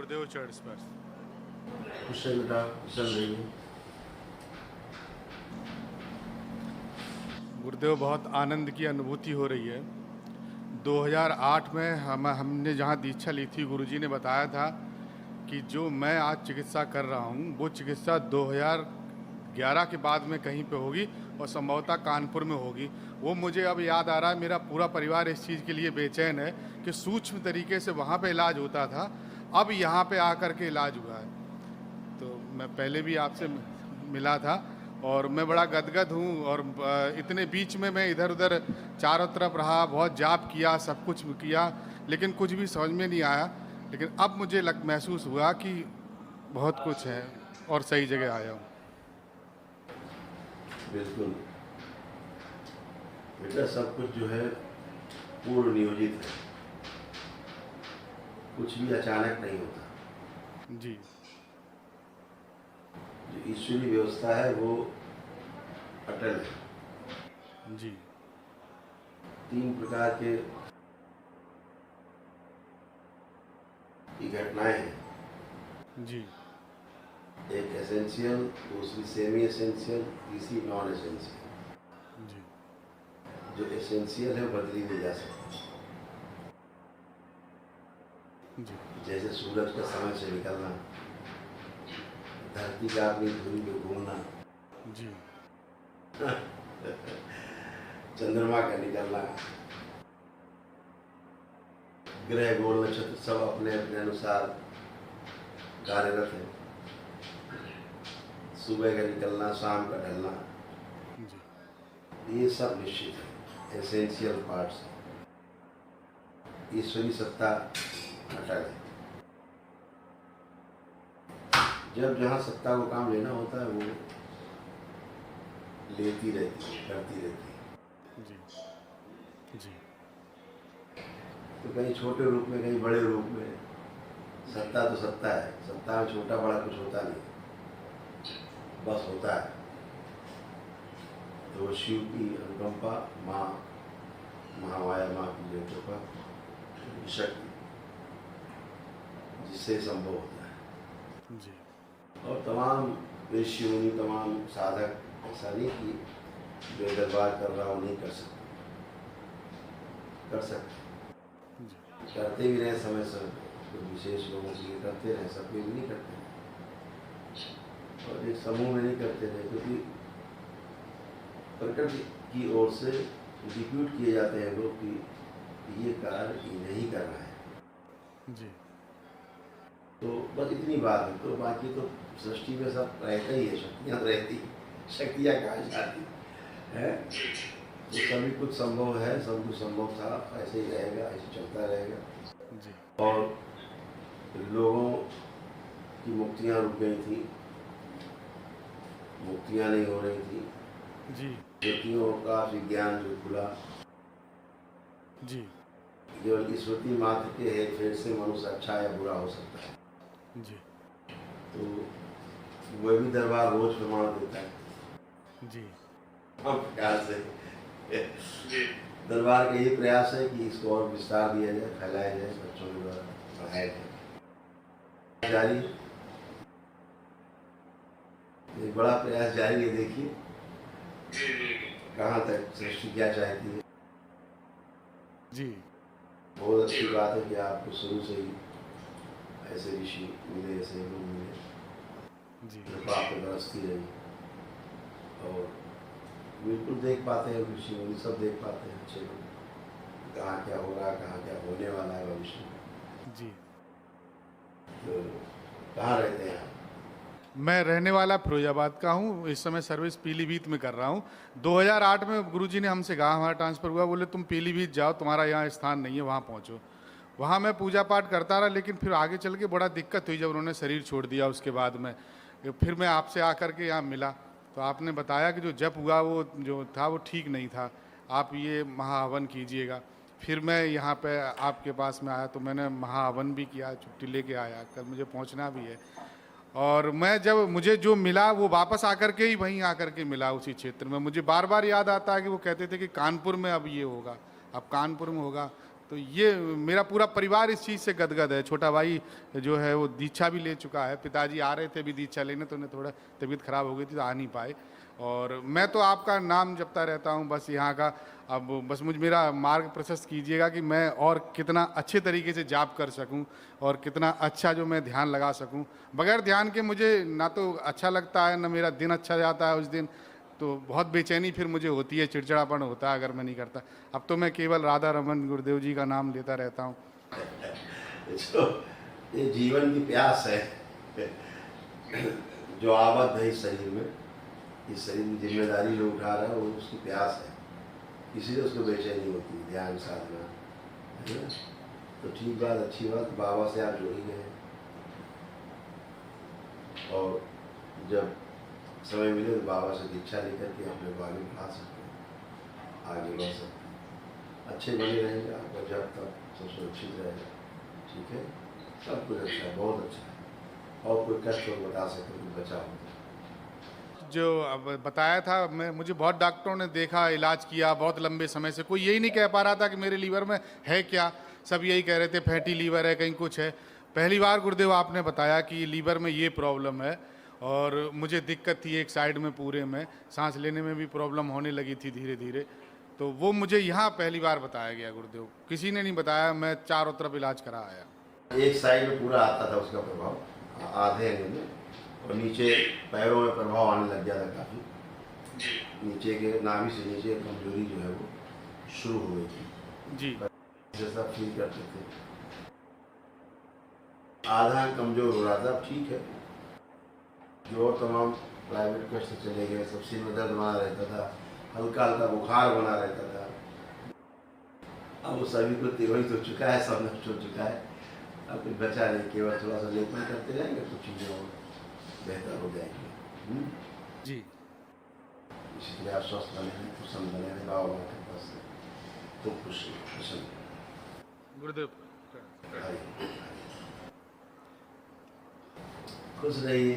गुरुदेव चरण स्पर्श। खुश है बेटा, कुशल रहिए। गुरुदेव, बहुत आनंद की अनुभूति हो रही है। 2008 में हमने जहाँ दीक्षा ली थी, गुरुजी ने बताया था कि जो मैं आज चिकित्सा कर रहा हूँ वो चिकित्सा 2011 के बाद में कहीं पे होगी और संभवतः कानपुर में होगी। वो मुझे अब याद आ रहा है। मेरा पूरा परिवार इस चीज़ के लिए बेचैन है कि सूक्ष्म तरीके से वहाँ पे इलाज होता था, अब यहाँ पे आकर के इलाज हुआ है। तो मैं पहले भी आपसे मिला था और मैं बड़ा गदगद हूँ। और इतने बीच में मैं इधर उधर चारों तरफ रहा, बहुत जाप किया, सब कुछ किया, लेकिन कुछ भी समझ में नहीं आया। लेकिन अब मुझे महसूस हुआ कि बहुत कुछ है और सही जगह आया हूँ। बिल्कुल बेटा, सब कुछ जो है पूर्व नियोजित है, कुछ भी अचानक नहीं होता। जी जो ईश्वरीय व्यवस्था है वो अटल है। जी 3 प्रकार के घटनाएं हैं। जी एक एसेंशियल, दूसरी सेमी एसेंशियल, तीसरी नॉन एसेंशियल। जी जो एसेंशियल है वो बदली नहीं जा सकती। जी जैसे सूरज का समय से निकलना, धरती का अपनी धुरी पे घूमना, जी चंद्रमा का निकलना, ग्रह गोल नक्षत्र सब अपने अपने अनुसार कार्यरत है। सुबह का निकलना, शाम का ढलना, जी ये सब निश्चित है, एसेंशियल पार्ट्स। ईश्वरी सत्ता अटल है। जब जहाँ सत्ता को काम लेना होता है वो लेती रहती है, करती रहती है। जी जी तो कहीं छोटे रूप में, कहीं बड़े रूप में, सत्ता तो सत्ता है। सत्ता में छोटा बड़ा कुछ होता नहीं, बस होता है। तो शिव की अनुकंपा, माँ महामाया, माँ की जो कृपा, शक्ति, जिससे संभव होता है। जी और तमाम ऋषि मुनि, तमाम साधक, ऐसा नहीं कि जो दरबार कर रहा हो नहीं कर सकते, कर सकते, करते भी रहे समय समय। तो विशेष लोगों के लिए करते रहे, सबके भी नहीं करते, और एक समूह में नहीं करते रहे, क्योंकि प्रकृति की ओर से डिप्यूट किए जाते हैं लोग कि ये कार्य ये नहीं कर रहा है। जी तो बस इतनी बात है। तो बाकी तो सृष्टि में सब रहता ही है, शक्तियाँ रहती, शक्तियाँ कहाँ जाती है। तो सभी कुछ संभव है, सब कुछ संभव था, ऐसे ही रहेगा, ऐसे चलता रहेगा। जी और लोगों की मुक्तियाँ रुक गई थी, मुक्तियाँ नहीं हो रही थी। जी ज्योतियों का विज्ञान जो खुला, जी केवल स्मृति मात्र के हेरफेर से मनुष्य अच्छा या बुरा हो सकता है। जी तो वह भी दरबार रोज प्रमाण देता है। जी हम प्रकार से दरबार का यही प्रयास है कि इसको और विस्तार दिया जाए, फैलाया जाए, बच्चों के द्वारा पढ़ाया जाए। जारी है, एक बड़ा प्रयास जारी है। देखिए कहाँ तक सृष्टि क्या चाहती है। जी बहुत अच्छी बात है कि आपको शुरू से ही ऐसे ऋषि मिले, ऐसे लोग मिले, जी कृपा आप पे बरसती रही। और बिल्कुल देख पाते हैं ऋषि मुनि, सब देख पाते हैं अच्छे लोग, कहाँ क्या हो रहा है, कहाँ क्या होने वाला है भविष्य में। जी तो कहाँ रहते हैं आप? मैं रहने वाला फिरोजाबाद का हूँ। इस समय सर्विस पीलीभीत में कर रहा हूँ। 2008 में गुरुजी ने हमसे कहा, हमारा ट्रांसफ़र हुआ, बोले तुम पीलीभीत जाओ, तुम्हारा यहाँ स्थान नहीं है, वहाँ पहुँचो। वहाँ मैं पूजा पाठ करता रहा, लेकिन फिर आगे चल के बड़ा दिक्कत हुई जब उन्होंने शरीर छोड़ दिया। उसके बाद में फिर मैं आपसे आकर के यहाँ मिला, तो आपने बताया कि जो जप हुआ वो जो था वो ठीक नहीं था, आप ये महाहवन कीजिएगा। फिर मैं यहाँ पे आपके पास में आया तो मैंने महाहवन भी किया, छुट्टी लेके आया, कल मुझे पहुँचना भी है। और मैं जब मुझे जो मिला वो वापस आकर के ही वहीं आकर के मिला, उसी क्षेत्र में। मुझे बार बार याद आता है कि वो कहते थे कि कानपुर में अब ये होगा, अब कानपुर में होगा। तो ये मेरा पूरा परिवार इस चीज़ से गदगद है। छोटा भाई जो है वो दीक्षा भी ले चुका है, पिताजी आ रहे थे भी दीक्षा लेने, तो उन्हें थोड़ा तबीयत खराब हो गई थी तो आ नहीं पाए। और मैं तो आपका नाम जपता रहता हूँ बस यहाँ का। अब बस मेरा मार्ग प्रशस्त कीजिएगा कि मैं और कितना अच्छे तरीके से जाप कर सकूं और कितना अच्छा जो मैं ध्यान लगा सकूं। बगैर ध्यान के मुझे ना तो अच्छा लगता है ना मेरा दिन अच्छा जाता है उस दिन, तो बहुत बेचैनी फिर मुझे होती है, चिड़चिड़ापन होता है अगर मैं नहीं करता। अब तो मैं केवल राधा रमन गुरुदेव जी का नाम लेता रहता हूँ। तो ये जीवन की प्यास है जो आबद्ध है इस शरीर में, इस शरीर की जिम्मेदारी जो उठा रहा है वो उसकी प्यास है, इसीलिए उसको बेचैनी होती है। ध्यान साधना है ना, तो ठीक बात, अच्छी बात, बाबा से आप जुड़ ही गए और जब समय मिले तो बाबा से दीक्षा लेकर के अपने को आगे बढ़ा सकते हैं, आगे बढ़ सकते हैं, अच्छे बने रहेंगे, आपका जब तक सब सुरक्षित रहेगा। ठीक है, सब कुछ अच्छा है, बहुत अच्छा है। और कोई कष्ट और बता सकते तो बचा हो। जो अब बताया था, मुझे बहुत डॉक्टरों ने देखा, इलाज किया बहुत लंबे समय से, कोई यही नहीं कह पा रहा था कि मेरे लीवर में है क्या। सब यही कह रहे थे फैटी लीवर है, कहीं कुछ है। पहली बार गुरुदेव आपने बताया कि लीवर में ये प्रॉब्लम है और मुझे दिक्कत थी एक साइड में, पूरे में सांस लेने में भी प्रॉब्लम होने लगी थी धीरे धीरे। तो वो मुझे यहाँ पहली बार बताया गया गुरुदेव, किसी ने नहीं बताया, मैं चारों तरफ इलाज करा आया। एक साइड में पूरा आता था उसका प्रभाव, आधे अंग में, और नीचे पैरों में प्रभाव आने लग गया था काफ़ी। नीचे के नाभि से नीचे कमजोरी जो है वो शुरू हो गई थी जी, जैसा फील करते थे। आधा अंग कमजोर हो रहा था, ठीक है। जो तमाम प्राइवेट कष्ट चले गए, सब सिर में दर्द बना रहता था, हल्का हल्का बुखार बना रहता था। अब वो सभी को वही तो चुका है, सब नष्ट हो चुका है, अब कुछ बचा नहीं, केवल थोड़ा सा लेपन करते जाएंगे तो चीज़ें और बेहतर हो जाएगी। जी, इसलिए आप स्वस्थ बने हैं, प्रसन्न बने हैं, बाबा के पास तो खुश प्रसन्न गुरुदेव खुश रहिए।